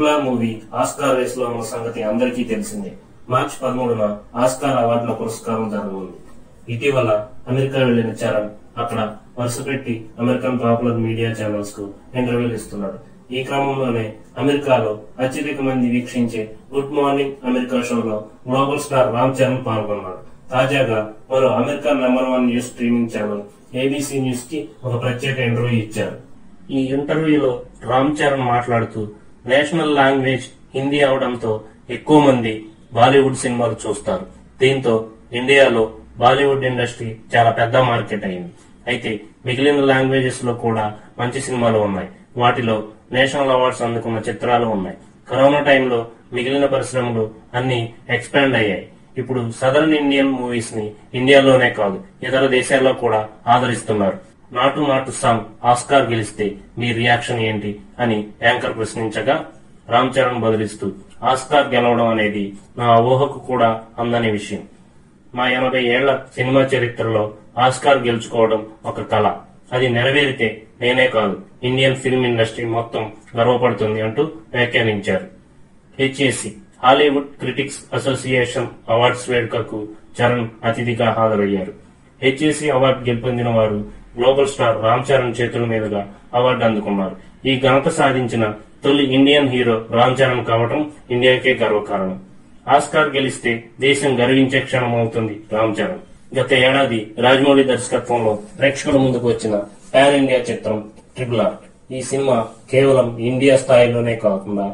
Triple R movie Oscar race లో ఉన్న సంగతి అందరికీ తెలిసిందే. మార్చి 13న ఆస్కార్ అవార్డుల పురస్కారం జరగనుంది. ఇటీవల అమెరికా వెళ్లిన చరణ్ అక్కడ వరుసపెట్టి అమెరికన్ పాపులర్ మీడియా ఛానల్స్ కు ఇంటర్వ్యూలు ఇస్తున్నాడు. ఈ క్రమంలోనే అమెరికాలో అత్యధిక మంది వీక్షించే గుడ్ మార్నింగ్ అమెరికా షోలో గ్లోబల్ స్టార్ రామ్ చరణ్ పాల్గొన్నాడు. తాజాగా మరో American number 1 news streaming channel ABC news కి ఒక ప్రత్యేక ఇంటర్వ్యూ ఇచ్చారు. ఈ ఇంటర్వ్యూలో రామ్ చరణ్ మాట్లాడుతూ నేషనల్ లాంగ్వేజ్ హిందీ అవడంతో ఎక్కువ మంది బాలీవుడ్ సినిమాలు చూస్తారు. దీంతో ఇండియాలో బాలీవుడ్ ఇండస్ట్రీ చాలా పెద్ద మార్కెట్ అయింది. అయితే మిగిలిన లాంగ్వేజెస్ లో కూడా మంచి సినిమాలు ఉన్నాయి. వాటిలో నేషనల్ అవార్డ్స్ అందుకున్న చిత్రాలు ఉన్నాయి. కరోనా టైంలో మిగిలిన పరిశ్రమలు అన్ని ఎక్స్పాండ్ అయ్యాయి. ఇప్పుడు సదరన్ ఇండియన్ మూవీస్ ని ఇండియాలోనే కాదు ఇతర దేశాల్లో కూడా ఆదరిస్తున్నారు. నాటు సాంగ్ ఆస్కార్ గెలిస్తే మీ రియాక్షన్ ఏంటి అని యాంకర్ ప్రశ్నించగా రామ్ చరణ్ బదులిస్తూ ఆస్కార్ గెలవడం అనేది నా ఊహకు కూడా అందని విషయం. మా 80 ఏళ్ల సినిమా చరిత్రలో ఆస్కార్ గెలుచుకోవడం ఒక కళ. అది నెరవేరితే నేనే కాదు ఇండియన్ ఫిల్మ్ ఇండస్ట్రీ మొత్తం గర్వపడుతుంది అంటూ వ్యాఖ్యానించారు. HAC Hollywood critics association awards వేడుకకు చరణ్ అతిథిగా హాజరయ్యారు. హెచ్ఏసి అవార్డు గెలుపొందిన వారు గ్లోబల్ స్టార్ రామ్ చరణ్ చేతుల మీదుగా అవార్డు అందుకున్నారు. ఈ ఘనత సాధించిన తొలి ఇండియన్ హీరో రామ్ చరణ్ కావడం ఇండియాకే గర్వకారణం. ఆస్కార్ గెలిస్తే దేశం గర్వించే క్షణం అవుతుంది రామ్ చరణ్. గత ఏడాది రాజమౌళి దర్శకత్వంలో ప్రేక్షకుల ముందుకు వచ్చిన పాన్ ఇండియా చిత్రం ట్రిపుల్ ఆర్. ఈ సినిమా కేవలం ఇండియా స్థాయిలోనే కాకుండా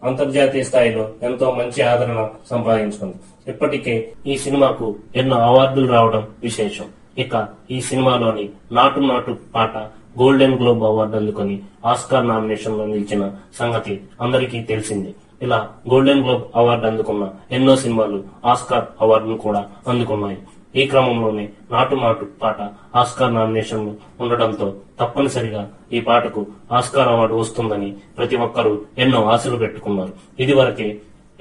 అంతర్జాతీయ స్థాయిలో ఎంతో మంచి ఆదరణ సంపాదించుకుంది. ఇప్పటికే ఈ సినిమాకు ఎన్నో అవార్డులు రావడం విశేషం. ఇక ఈ సినిమాలోని నాటు పాట గోల్డెన్ గ్లోబ్ అవార్డు అందుకొని ఆస్కార్ నామినేషన్ లో నిలిచిన సంగతి అందరికీ తెలిసిందే. ఇలా గోల్డెన్ గ్లోబ్ అవార్డు అందుకున్న ఎన్నో సినిమాలు ఆస్కార్ అవార్డును కూడా అందుకున్నాయి. ఈ క్రమంలోనే నాటు పాట ఆస్కార్ నామినేషన్ ఉండడంతో తప్పనిసరిగా ఈ పాటకు ఆస్కార్ అవార్డు వస్తుందని ప్రతి ఒక్కరూ ఎన్నో ఆశలు పెట్టుకున్నారు. ఇదివరకే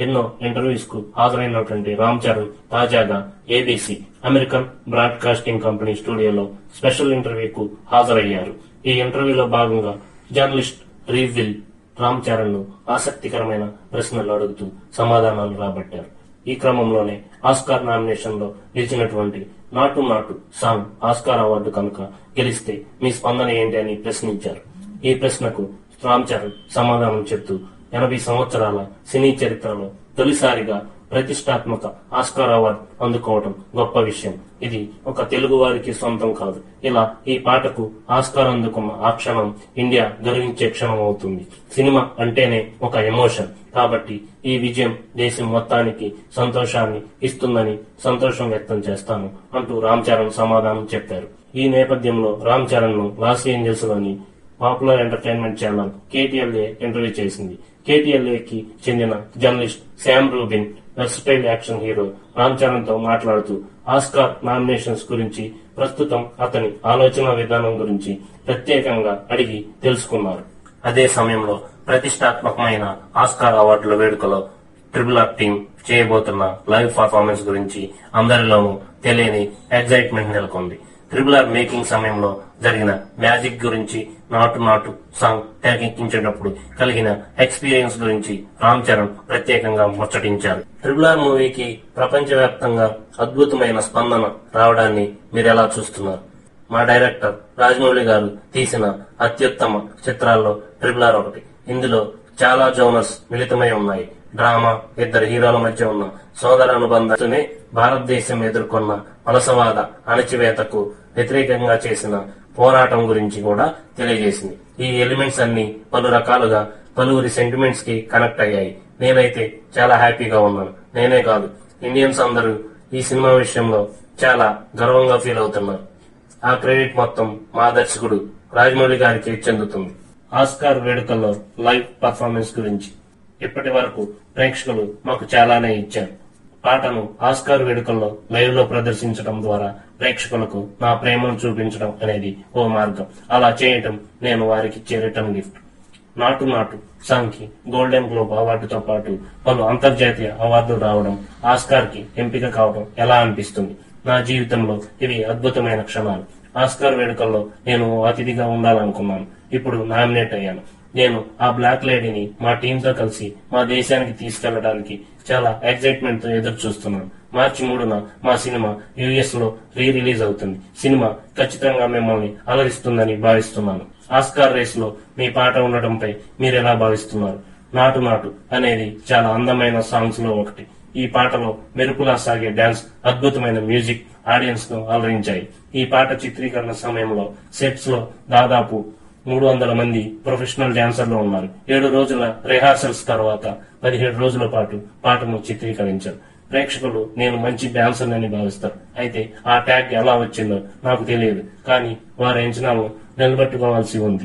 ఎన్నో ఇంటర్వ్యూస్ కు హాజరైనటువంటి రామ్ చరణ్ తాజాగా ఏబీసీ అమెరికన్ బ్రాడ్కాస్టింగ్ కంపెనీ స్టూడియోలో స్పెషల్ ఇంటర్వ్యూకు హాజరయ్యారు. ఈ ఇంటర్వ్యూలో భాగంగా జర్నలిస్ట్ రీవిల్ రామ్ చరణ్ ను ఆసక్తికరమైన ప్రశ్నలు అడుగుతూ సమాధానాలు రాబట్టారు. ఈ క్రమంలోనే ఆస్కార్ నామినేషన్ లో నిలిచినటువంటి నాటు సాంగ్ ఆస్కార్ అవార్డు కనుక గెలిస్తే మీ స్పందన ఏంటి అని ప్రశ్నించారు. ఈ ప్రశ్నకు రామ్ చరణ్ సమాధానం చెప్తూ 80 సంవత్సరాల సినీ చరిత్రలో తొలిసారిగా ప్రతిష్టాత్మక ఆస్కార్ అవార్డు అందుకోవడం గొప్ప విషయం. ఇది ఒక తెలుగు వారికి సొంతం కాదు. ఇలా ఈ పాటకు ఆస్కార్ అందుకున్న ఆ క్షణం ఇండియా గర్వించే క్షణం అవుతుంది. సినిమా అంటేనే ఒక ఎమోషన్ కాబట్టి ఈ విజయం దేశం మొత్తానికి సంతోషాన్ని ఇస్తుందని సంతోషం వ్యక్తం చేస్తాను అంటూ రామ్ చరణ్ సమాధానం చెప్పారు. ఈ నేపథ్యంలో రామ్ చరణ్ ను లాస్ ఏంజల్స్ లోని popular entertainment channel KTLA interview చేసింది. KTLA కి చెందిన journalist Sam Rubin versatile action hero Ram Charan తో మాట్లాడుతూ ఆస్కార్ నామినేషన్స్ గురించి ప్రస్తుతం అతని ఆలోచన విధానం గురించి ప్రత్యేకంగా అడిగి తెలుసుకున్నారు. అదే సమయంలో ప్రతిష్టాత్మకమైన ఆస్కార్ అవార్డుల వేడుకలో ట్రిపుల్ ఆర్ టీం చేయబోతున్న లైవ్ పర్ఫార్మెన్స్ గురించి అందరిలోనూ తెలియని ఎగ్జైట్మెంట్ నెలకొంది. ట్రిపుల్ ఆర్ మేకింగ్ సమయంలో జరిగిన మ్యాజిక్ గురించి నాటు సాంగ్ తెరకెక్కించేటప్పుడు కలిగిన ఎక్స్పీరియన్స్ గురించి రామ్ చరణ్ ప్రత్యేకంగా ముచ్చటించారు. ట్రిపుల్ ఆర్ మూవీకి ప్రపంచవ్యాప్తంగా అద్భుతమైన స్పందన రావడాన్ని మీరెలా చూస్తున్నారు? మా డైరెక్టర్ రాజమౌళి గారు తీసిన అత్యుత్తమ చిత్రాల్లో ట్రిపుల్ ఆర్ ఒకటి. ఇందులో చాలా జోనర్స్ మిళితమై ఉన్నాయి. డ్రామా, ఇద్దరు హీరోల మధ్య ఉన్న సోదర అనుబంధాన్ని భారతదేశం ఎదుర్కొన్న వలసవాద అణచివేతకు వ్యతిరేకంగా చేసిన పోరాటం గురించి కూడా తెలియజేసింది. ఈ ఎలిమెంట్స్ అన్ని పలు రకాలుగా పలువురి సెంటిమెంట్స్ కి కనెక్ట్ అయ్యాయి. నేనైతే చాలా హ్యాపీగా ఉన్నాను. నేనే కాదు ఇండియన్స్ అందరూ ఈ సినిమా విషయంలో చాలా గర్వంగా ఫీల్ అవుతున్నారు. ఆ క్రెడిట్ మొత్తం మా దర్శకుడు రాజమౌళి గారికి చెందుతుంది. ఆస్కార్ వేడుకల్లో లైవ్ పర్ఫార్మెన్స్ గురించి ఇప్పటి వరకు ప్రేక్షకులు మాకు చాలానే ఇచ్చారు. పాటను ఆస్కార్ వేడుకల్లో లైవ్ లో ప్రదర్శించడం ద్వారా ప్రేక్షకులకు నా ప్రేమను చూపించడం అనేది ఓ మార్గం. అలా చేయటం నేను వారికి ఇచ్చే రిటర్న్ గిఫ్ట్. నాటు సాంగ్ కి గోల్డెన్ గ్లోబ్ అవార్డుతో పాటు పలు అంతర్జాతీయ అవార్డులు రావడం, ఆస్కార్ కి ఎంపిక కావడం ఎలా అనిపిస్తుంది? నా జీవితంలో ఇవి అద్భుతమైన క్షణాలు. ఆస్కార్ వేడుకల్లో నేను అతిథిగా ఉండాలనుకున్నాను. ఇప్పుడు నామినేట్ అయ్యాను. నేను ఆ బ్లాక్ లేడీని మా టీమ్ తో కలిసి మా దేశానికి తీసుకెళ్లడానికి చాలా ఎక్సైట్మెంట్ తో ఎదురు చూస్తున్నాను. మార్చి 3న మా సినిమా యుఎస్ లో రిలీజ్ అవుతుంది. సినిమా ఖచ్చితంగా మిమ్మల్ని అలరిస్తుందని భావిస్తున్నాను. ఆస్కార్ రేస్ లో మీ పాట ఉండటంపై మీరెలా భావిస్తున్నారు? నాటు నాటు అనేది చాలా అందమైన సాంగ్స్ లో ఒకటి. ఈ పాటలో మెరుపులా సాగే డాన్స్, అద్భుతమైన మ్యూజిక్ ఆడియన్స్ ను అలరించాయి. ఈ పాట చిత్రీకరణ సమయంలో సెట్స్ లో దాదాపు 300 మంది ప్రొఫెషనల్ డాన్సర్లు ఉన్నారు. 7 రోజుల రిహార్సల్స్ తర్వాత 17 రోజుల పాటు పాటను చిత్రీకరించారు. ప్రేక్షకులు నేను మంచి డాన్సర్ అని భావిస్తారు. అయితే ఆ ట్యాగ్ ఎలా వచ్చిందో నాకు తెలియదు, కానీ వారి అంచనాలను నిలబెట్టుకోవాల్సి ఉంది.